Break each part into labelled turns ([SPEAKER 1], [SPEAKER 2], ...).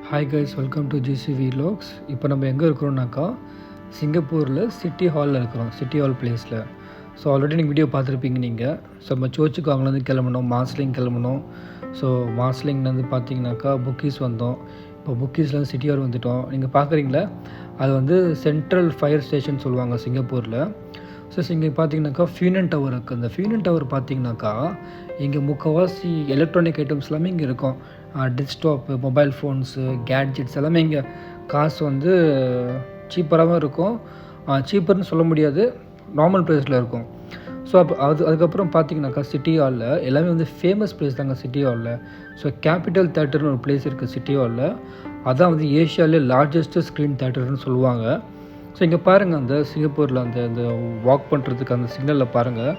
[SPEAKER 1] Hi guys, welcome to GCV vlogs. இப்போ நம்ம எங்கே இருக்கிறோம்னாக்கா சிங்கப்பூரில் சிட்டி ஹாலில் இருக்கிறோம், சிட்டி ஹால் பிளேஸில். ஸோ ஆல்ரெடி நீங்கள் வீடியோ பார்த்துருப்பீங்க நீங்கள். ஸோ நம்ம சர்ச்சுக்கு அவங்கலேருந்து கிளம்பணும், மார்ஸ்லிங் கிளம்பணும். ஸோ மார்ஸ்லிங்லேருந்து பார்த்தீங்கன்னாக்கா புக்கீஸ் வந்தோம். இப்போ புக்கீஸ்லேருந்து சிட்டி ஹால் வந்துவிட்டோம். நீங்கள் பார்க்குறீங்களா, அது வந்து சென்ட்ரல் ஃபயர் ஸ்டேஷன் சொல்லுவாங்க சிங்கப்பூரில். ஸோ இங்கே பார்த்தீங்கன்னாக்கா ஃபியூனன் டவர் இருக்குது. அந்த ஃபியூனன் டவர் பார்த்தீங்கன்னாக்கா இங்கே முக்கால்வாசி எலக்ட்ரானிக் ஐட்டம்ஸ் எல்லாமே இங்கே இருக்கும். டெஸ்க்டாப்பு, மொபைல் ஃபோன்ஸு, கேட்ஜெட்ஸ் எல்லாமே இங்கே காசு வந்து சீப்பராகவும் இருக்கும். சீப்பர்னு சொல்ல முடியாது, நார்மல் ப்ரைஸில் இருக்கும். ஸோ அதுக்கப்புறம் பார்த்தீங்கன்னாக்கா சிட்டி ஹாலில் எல்லாமே வந்து ஃபேமஸ் பிளேஸ் தாங்க சிட்டி ஹாலில். ஸோ கேபிட்டல் தேட்டர்னு ஒரு பிளேஸ் இருக்குது சிட்டி ஹாலில். அதான் வந்து ஏஷியாவிலே லார்ஜஸ்ட்டு ஸ்க்ரீன் தேட்டர்னு சொல்லுவாங்க. ஸோ இங்கே பாருங்கள், அந்த சிங்கப்பூரில் அந்த வாக் பண்ணுறதுக்கு அந்த சிக்னலில் பாருங்கள்.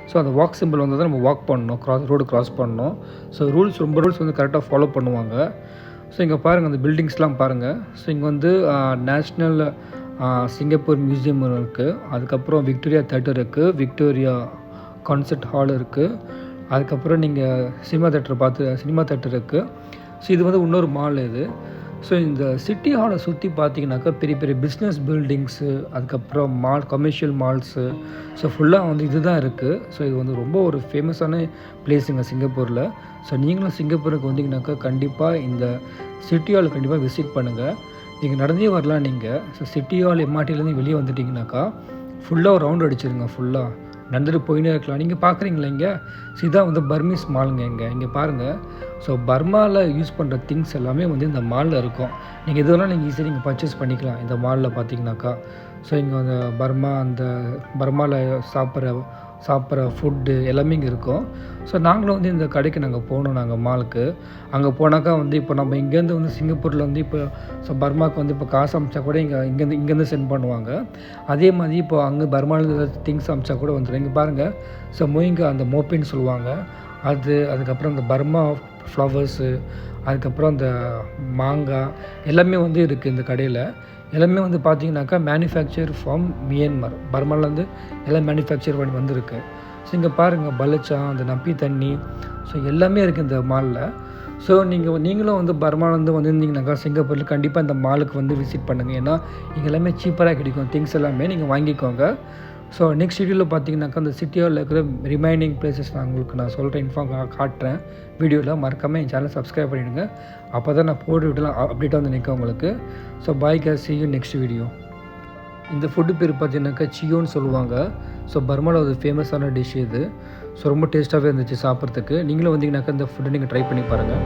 [SPEAKER 1] ஸோ அந்த வாக் சிம்பிள் வந்து தான் நம்ம வாக் பண்ணணும், ரோடு க்ராஸ் பண்ணணும். ஸோ ரூல்ஸ் வந்து கரெக்டாக ஃபாலோ பண்ணுவாங்க. ஸோ இங்கே பாருங்கள், அந்த பில்டிங்ஸ்லாம் பாருங்கள். ஸோ இங்கே வந்து நேஷ்னல் சிங்கப்பூர் மியூசியம் இருக்குது. அதுக்கப்புறம் விக்டோரியா தேட்டர் இருக்குது, விக்டோரியா கான்சர்ட் ஹால் இருக்குது. அதுக்கப்புறம் நீங்கள் சினிமா தேட்டர் இருக்குது. ஸோ இது வந்து இன்னொரு மால் இது. ஸோ இந்த சிட்டி ஹாலை சுற்றி பார்த்தீங்கன்னாக்கா பெரிய பெரிய பிஸ்னஸ் பில்டிங்ஸு, அதுக்கப்புறம் கமர்ஷியல் மால்ஸு, ஸோ ஃபுல்லாக வந்து இது தான் இருக்குது. ஸோ இது வந்து ரொம்ப ஒரு ஃபேமஸான பிளேஸுங்க சிங்கப்பூரில். ஸோ நீங்களும் சிங்கப்பூருக்கு வந்தீங்கன்னாக்கா கண்டிப்பாக இந்த சிட்டி ஹால் கண்டிப்பாக விசிட் பண்ணுங்கள். நீங்கள் நடந்தே வரலாம் நீங்கள். ஸோ சிட்டி ஹால் எம்ஆர்டிலேருந்து வெளியே வந்துட்டிங்கனாக்கா ஃபுல்லாக ஒரு ரவுண்ட் அடிச்சிருங்க, ஃபுல்லாக நடந்துட்டு போயினே இருக்கலாம். நீங்கள் பார்க்குறீங்களா இங்கே, இதான் வந்து பர்மீஸ் மாலுங்க. இங்கே பாருங்கள். ஸோ பர்மாவில் யூஸ் பண்ணுற திங்ஸ் எல்லாமே வந்து இந்த மாலில் இருக்கும். நீங்கள் இதெல்லாம் நீங்கள் ஈஸியாக நீங்கள் பர்ச்சேஸ் பண்ணிக்கலாம் இந்த மாலில் பார்த்தீங்கன்னாக்கா. ஸோ இங்கே அந்த பர்மாவில் சாப்பிட்ற ஃபுட்டு எல்லாமே இங்கே இருக்கும். ஸோ நாங்களும் வந்து இந்த கடைக்கு போனோம், மாலுக்கு. அங்கே போனாக்கா வந்து இப்போ நம்ம இங்கேருந்து வந்து சிங்கப்பூரில் வந்து இப்போ பர்மாவுக்கு வந்து இப்போ காசு அமிச்சா கூட இங்கேருந்து சென்ட் பண்ணுவாங்க. அதே மாதிரி இப்போ அங்கே பர்மாவில் ஏதாவது திங்ஸ் அமிச்சா கூட வந்துடும். இங்கே பாருங்கள். ஸோ மொயிங்க அந்த மோப்பின்னு சொல்லுவாங்க, அதுக்கப்புறம் இந்த பர்மா ஃப்ளவர்ஸு, அதுக்கப்புறம் அந்த மாங்காய் எல்லாமே வந்து இருக்குது இந்த கடையில். எல்லாமே வந்து பார்த்திங்கனாக்கா மேனுஃபேக்சர் ஃப்ரம் மியான்மர், பர்மாலேருந்து எல்லாம் மேனுஃபேக்சர் பண்ணி வந்திருக்கு. ஸோ இங்கே பாருங்கள், பலச்சா, அந்த நப்பி தண்ணி, ஸோ எல்லாமே இருக்குது இந்த மாலில். ஸோ நீங்களும் வந்து பர்மாலேருந்து வந்திருந்தீங்கனாக்கா சிங்கப்பூரில் கண்டிப்பாக இந்த மாலுக்கு வந்து விசிட் பண்ணுங்கள். ஏன்னா இங்கே எல்லாமே சீப்பராக கிடைக்கும், திங்ஸ் எல்லாமே நீங்கள் வாங்கிக்கோங்க. ஸோ நெக்ஸ்ட் வீடியோவில் பார்த்தீங்கன்னாக்கா அந்த சிட்டி ஹாலில் இருக்கிற ரிமைனிங் பிளேசஸ் நான் சொல்கிறேன், காட்டுறேன் வீடியோவில். மறக்காமல் என் சேனல் சப்ஸ்கிரைப் பண்ணிவிடுங்க. அப்போ தான் நான் போட்டு விடலாம் அப்டேட்டாக வந்து நிற்கும் உங்களுக்கு. So bye case, see you next video. இந்த ஃபுட்டு பேர் பார்த்தீங்கன்னாக்கா சியோன்னு சொல்லுவாங்க. ஸோ பர்மாவில் ஒரு ஃபேமஸான டிஷ் இது. ஸோ ரொம்ப டேஸ்ட்டாகவே இருந்துச்சு சாப்பிட்றதுக்கு. நீங்களும் வந்தீங்கன்னாக்கா இந்த ஃபுட்டை நீங்கள் ட்ரை பண்ணி பாருங்கள்.